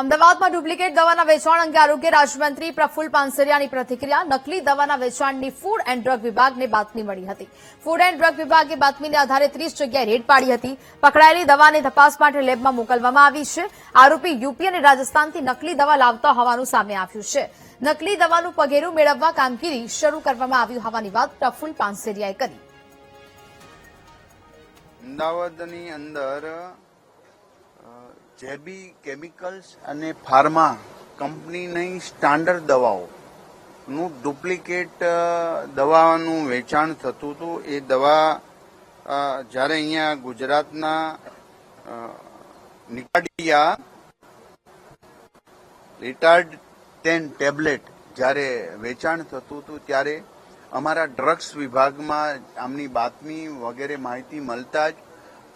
અમદાવાદમાં ડુપ્લિકેટ દવાના વેચાણ અંગે આરોગ્ય રાજ્યમંત્રી પ્રફુલ્લ પાનસરિયાની પ્રતિક્રિયા। નકલી દવાના વેચાણની ફૂડ એન્ડ ડ્રગ વિભાગને બાતમી મળી હતી। ફૂડ એન્ડ ડ્રગ વિભાગે બાતમીને આધારે 30 જગ્યાએ રેડ પાડી હતી। પકડાયેલી દવાને તપાસ માટે લેબમાં મોકલવામાં આવી છે। આરોપી યુપી અને રાજસ્થાનથી નકલી દવા લાવતા હોવાનું સામે આવ્યું છે। નકલી દવાનું પગેરું મેળવવા કામગીરી શરૂ કરવામાં આવી હોવાની વાત પ્રફુલ્લ પાનસરિયાએ કરી। અમદાવાદની અંદર જેબી કેમિકલ્સ અને ફાર્મા કંપનીની સ્ટાન્ડર્ડ દવાઓનું ડુપ્લિકેટ દવાનું વેચાણ થતું હતું। એ દવા જ્યારે અહીંયા ગુજરાતના નિકાડિયા રિટાર્ડ 10 ટેબ્લેટ જ્યારે વેચાણ થતું હતું ત્યારે અમારા ડ્રગ્સ વિભાગમાં આમની બાતમી વગેરે માહિતી મળતા જ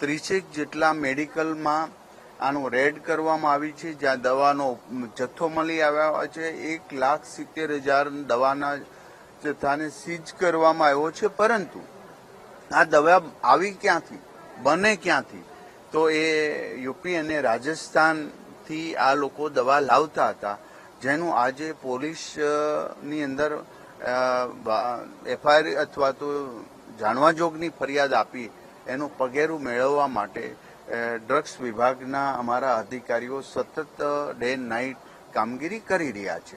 30 જેટલા મેડિકલમાં આનું રેડ કરવામાં આવી છે, જ્યાં દવાનો જથ્થો મળી આવ્યો છે। 1,70,000 દવાના જથ્થાને સીઝ કરવામાં આવ્યો છે। પરંતુ આ દવા આવી ક્યાંથી, બને ક્યાંથી, તો એ યુપી અને રાજસ્થાનથી આ લોકો દવા લાવતા હતા, જેનું આજે પોલીસની અંદર એફઆઈઆર અથવા તો જાણવા જોગની ફરિયાદ આપી એનું પગેરું મેળવવા માટે ડ્રગ્સ વિભાગના અમારા અધિકારીઓ સતત ડે નાઇટ કામગીરી કરી રહ્યા છે।